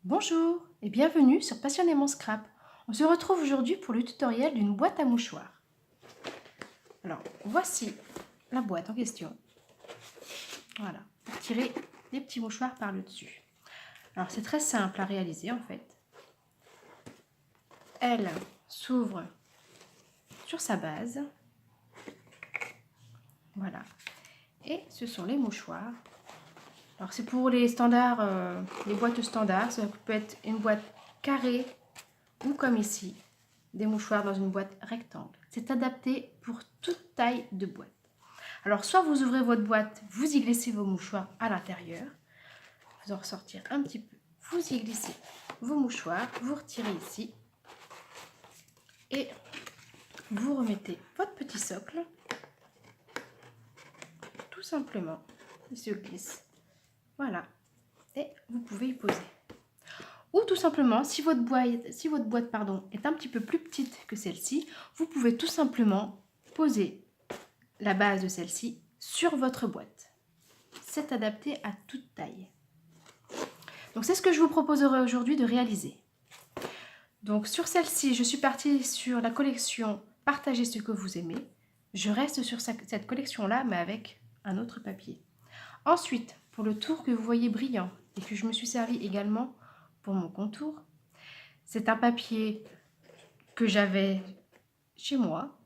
Bonjour et bienvenue sur Passionnément Scrap. On se retrouve aujourd'hui pour le tutoriel d'une boîte à mouchoirs. Alors, voici la boîte en question. Voilà, pour tirer des petits mouchoirs par le dessus. Alors, c'est très simple à réaliser en fait. Elle s'ouvre sur sa base. Voilà. Et ce sont les mouchoirs. Alors, c'est pour les standards, les boîtes standards. Ça peut être une boîte carrée ou comme ici, des mouchoirs dans une boîte rectangle. C'est adapté pour toute taille de boîte. Alors, soit vous ouvrez votre boîte, vous y glissez vos mouchoirs à l'intérieur. Vous en ressortir un petit peu. Vous y glissez vos mouchoirs, vous retirez ici. Et vous remettez votre petit socle. Tout simplement, il se glisse. Voilà. Et vous pouvez y poser. Ou tout simplement, si votre boîte est un petit peu plus petite que celle-ci, vous pouvez tout simplement poser la base de celle-ci sur votre boîte. C'est adapté à toute taille. Donc c'est ce que je vous proposerai aujourd'hui de réaliser. Donc sur celle-ci, je suis partie sur la collection Partagez ce que vous aimez. Je reste sur cette collection-là, mais avec un autre papier. Ensuite, pour le tour que vous voyez brillant et que je me suis servi également pour mon contour, c'est un papier que j'avais chez moi,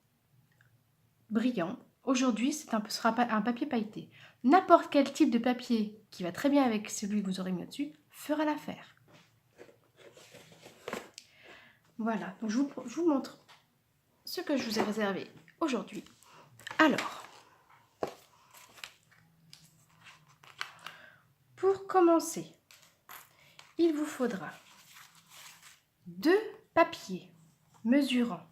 brillant. Aujourd'hui, sera un papier pailleté. N'importe quel type de papier qui va très bien avec celui que vous aurez mis au-dessus fera l'affaire. Voilà, donc je vous montre ce que je vous ai réservé aujourd'hui. Alors, pour commencer, il vous faudra 2 papiers mesurant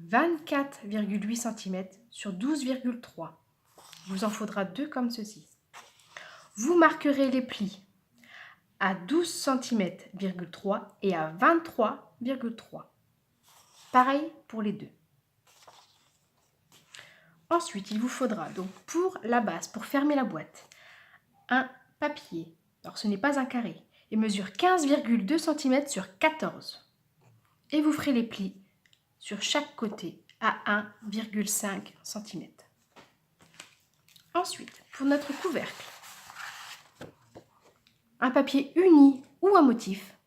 24,8 cm sur 12,3. Il vous en faudra 2 comme ceci. Vous marquerez les plis à 12 cm,3 et à 23,3. Pareil pour les deux. Ensuite, il vous faudra donc pour la base, pour fermer la boîte, un papier. Alors ce n'est pas un carré. Il mesure 15,2 cm sur 14. Et vous ferez les plis sur chaque côté à 1,5 cm. Ensuite, pour notre couvercle, un papier uni ou un motif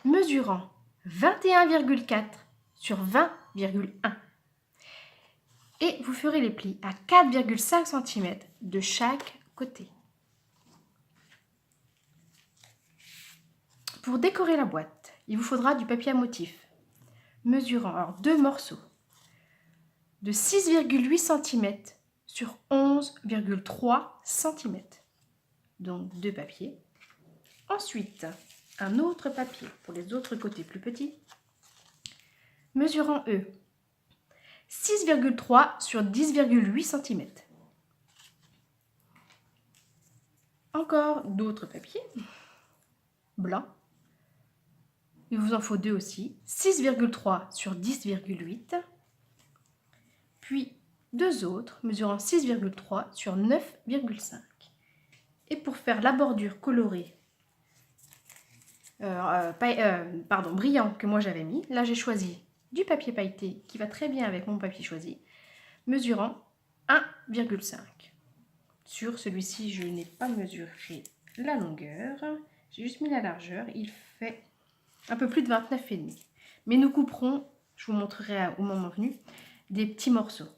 mesurant 21,4 sur 20,1. Et vous ferez les plis à 4,5 cm de chaque côté. Pour décorer la boîte, il vous faudra du papier à motif mesurant 2 morceaux de 6,8 cm sur 11,3 cm. Donc 2 papiers. Ensuite, un autre papier pour les autres côtés plus petits, mesurant 6,3 sur 10,8 cm. Encore d'autres papiers blancs. Il vous en faut 2 aussi, 6,3 sur 10,8. Puis 2 autres mesurant 6,3 sur 9,5. Et pour faire la bordure colorée, brillant que moi j'avais mis, là j'ai choisi du papier pailleté qui va très bien avec mon papier choisi, mesurant 1,5. Sur celui-ci, je n'ai pas mesuré la longueur, j'ai juste mis la largeur, il fait un peu plus de 29,5. Mais nous couperons, je vous montrerai au moment venu, des petits morceaux.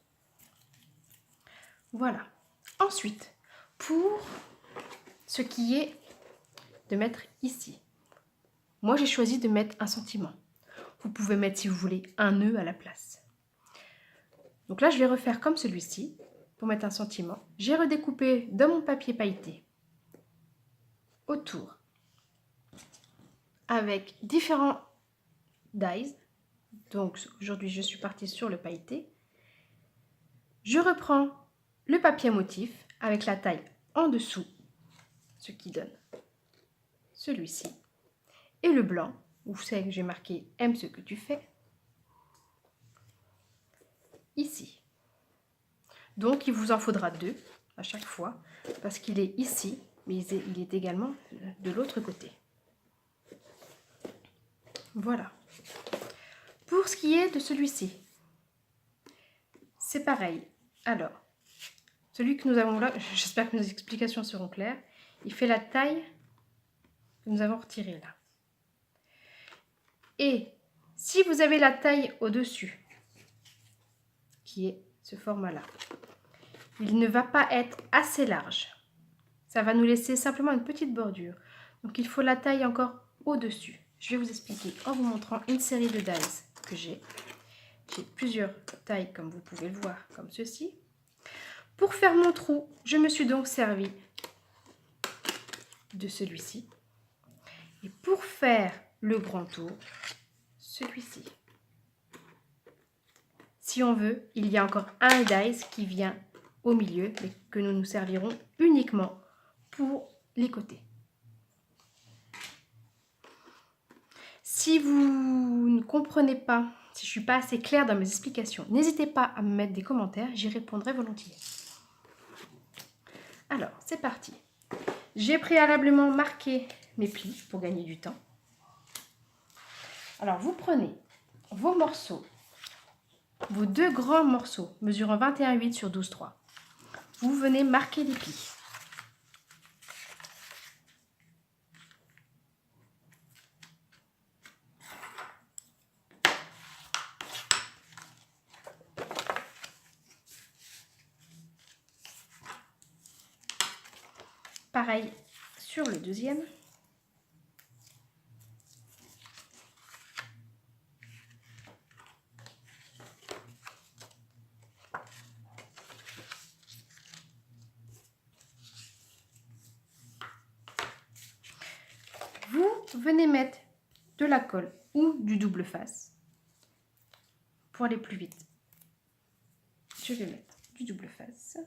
Voilà. Ensuite, pour ce qui est de mettre ici, moi j'ai choisi de mettre un sentiment. Vous pouvez mettre, si vous voulez, un nœud à la place. Donc là, je vais refaire comme celui-ci pour mettre un sentiment. J'ai redécoupé dans mon papier pailleté autour avec différents dies. Donc aujourd'hui, je suis partie sur le pailleté. Je reprends le papier à motif avec la taille en dessous, ce qui donne celui-ci. Et le blanc, où vous savez que j'ai marqué « Aime ce que tu fais » ici. Donc il vous en faudra 2 à chaque fois, parce qu'il est ici, mais il est également de l'autre côté. Voilà. Pour ce qui est de celui-ci, c'est pareil. Alors, celui que nous avons là, j'espère que nos explications seront claires. Il fait la taille que nous avons retirée là. Et si vous avez la taille au-dessus, qui est ce format-là, il ne va pas être assez large. Ça va nous laisser simplement une petite bordure. Donc il faut la taille encore au-dessus. Je vais vous expliquer en vous montrant une série de dies que j'ai. J'ai plusieurs tailles comme vous pouvez le voir, comme ceci. Pour faire mon trou, je me suis donc servi de celui-ci. Et pour faire le grand tour, celui-ci. Si on veut, il y a encore un dies qui vient au milieu, mais que nous nous servirons uniquement pour les côtés. Si vous ne comprenez pas, si je ne suis pas assez claire dans mes explications, n'hésitez pas à me mettre des commentaires, j'y répondrai volontiers. Alors, c'est parti. J'ai préalablement marqué mes plis pour gagner du temps. Alors, vous prenez vos morceaux, vos deux grands morceaux mesurant 21,8 sur 12,3. Vous venez marquer les plis. Pareil sur le deuxième. Vous venez mettre de la colle ou du double face pour aller plus vite. Je vais mettre du double face.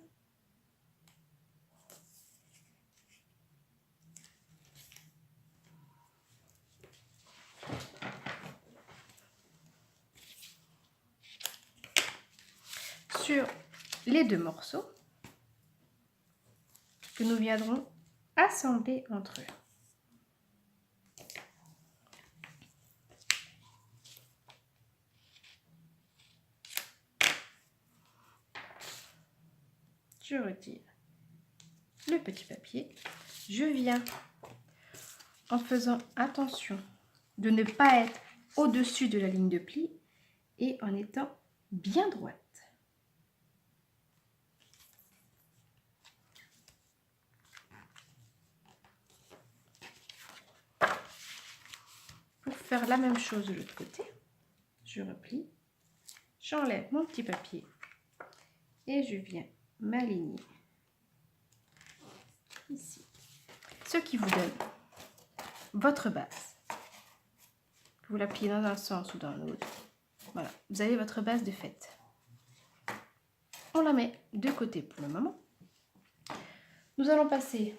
Sur les deux morceaux que nous viendrons assembler entre eux. Je retire le petit papier. Je viens en faisant attention de ne pas être au-dessus de la ligne de pli et en étant bien droite. Pour faire la même chose de l'autre côté, je replie, j'enlève mon petit papier et je viens m'aligner ici. Ce qui vous donne votre base. Vous la pliez dans un sens ou dans l'autre. Voilà, vous avez votre base de fait. On la met de côté pour le moment. Nous allons passer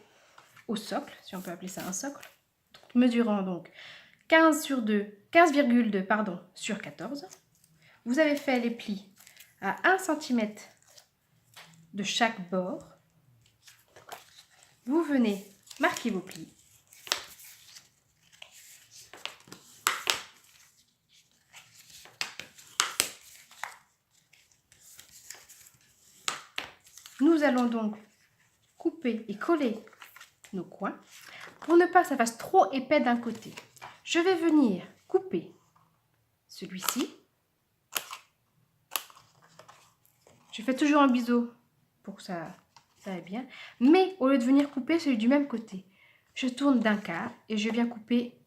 au socle, si on peut appeler ça un socle, mesurant donc 15,2 pardon, sur 14. Vous avez fait les plis à 1 cm de chaque bord. Vous venez marquer vos plis. Nous allons donc couper et coller nos coins pour ne pas que ça fasse trop épais d'un côté. Je vais venir couper celui-ci. Je fais toujours un biseau pour que ça aille bien. Mais au lieu de venir couper celui du même côté, je tourne d'un quart et je viens couper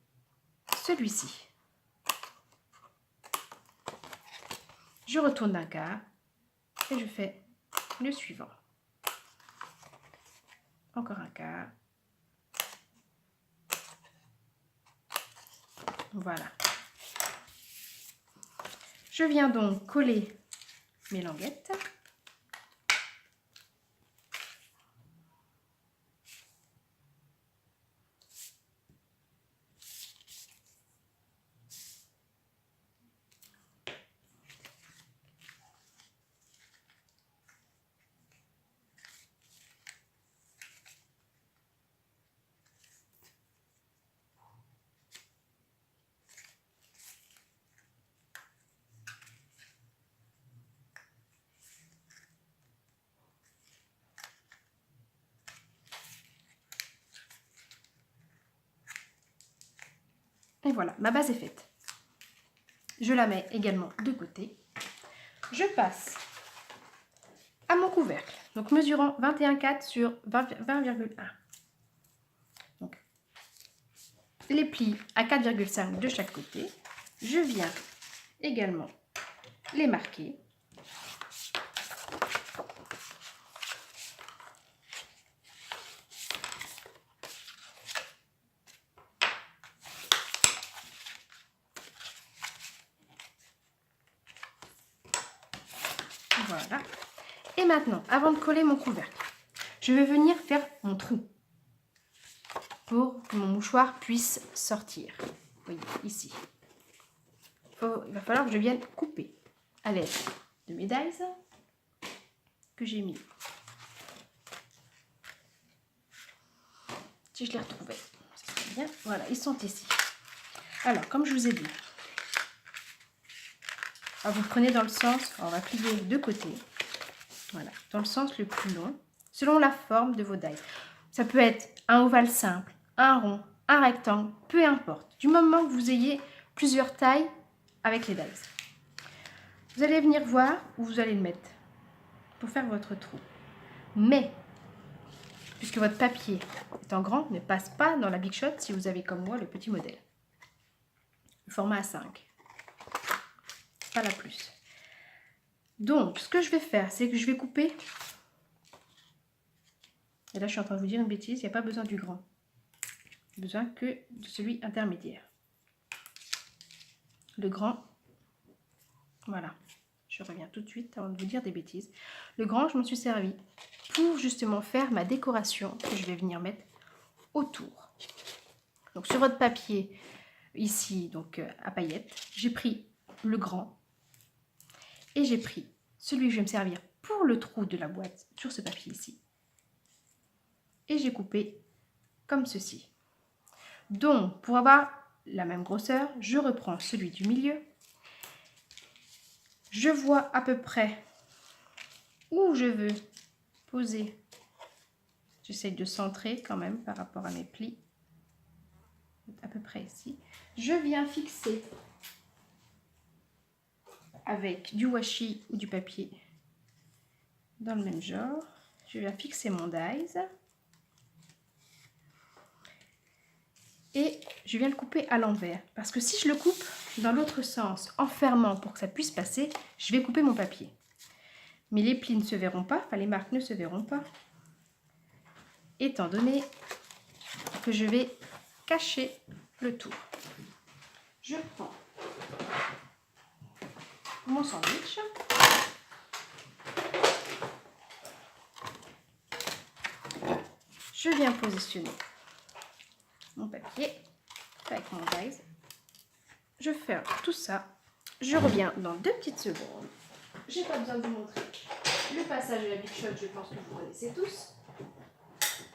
celui-ci. Je retourne d'un quart et je fais le suivant. Encore un quart. Voilà. Je viens donc coller mes languettes. Et voilà, ma base est faite. Je la mets également de côté. Je passe à mon couvercle, donc mesurant 21,4 sur 20,1. Donc, les plis à 4,5 de chaque côté. Je viens également les marquer. Voilà. Et maintenant, avant de coller mon couvercle, je vais venir faire mon trou pour que mon mouchoir puisse sortir. Vous voyez, ici. Il va falloir que je vienne couper à l'aide de mes dies que j'ai mis. Si je les retrouvais, ça serait bien. Voilà, ils sont ici. Alors, comme je vous ai dit, vous prenez dans le sens, on va plier de côté. Voilà, dans le sens le plus long, selon la forme de vos dies. Ça peut être un ovale simple, un rond, un rectangle, peu importe. Du moment que vous ayez plusieurs tailles avec les dies. Vous allez venir voir où vous allez le mettre pour faire votre trou. Mais, puisque votre papier étant grand, ne passe pas dans la Big Shot si vous avez comme moi le petit modèle. Le format A5. Pas la plus. Donc, ce que je vais faire, c'est que je vais couper. Et là, je suis en train de vous dire une bêtise, il n'y a pas besoin du grand. Il n'y a besoin que de celui intermédiaire. Le grand, voilà. Je reviens tout de suite avant de vous dire des bêtises. Le grand, je m'en suis servi pour justement faire ma décoration que je vais venir mettre autour. Donc, sur votre papier, ici, donc à paillettes, j'ai pris le grand et j'ai pris celui que je vais me servir pour le trou de la boîte sur ce papier ici. Et j'ai coupé comme ceci. Donc, pour avoir la même grosseur, je reprends celui du milieu. Je vois à peu près où je veux poser. J'essaie de centrer quand même par rapport à mes plis. À peu près ici. Je viens fixer avec du washi ou du papier dans le même genre. Je viens fixer mon dies. Et je viens le couper à l'envers. Parce que si je le coupe dans l'autre sens, en fermant pour que ça puisse passer, je vais couper mon papier. Mais les plis ne se verront pas, enfin les marques ne se verront pas. Étant donné que je vais cacher le tout. Je prends mon sandwich. Je viens positionner mon papier avec mon dies. Je ferme tout ça. Je reviens dans 2 petites secondes. J'ai pas besoin de vous montrer le passage de la Big Shot, je pense que vous connaissez tous.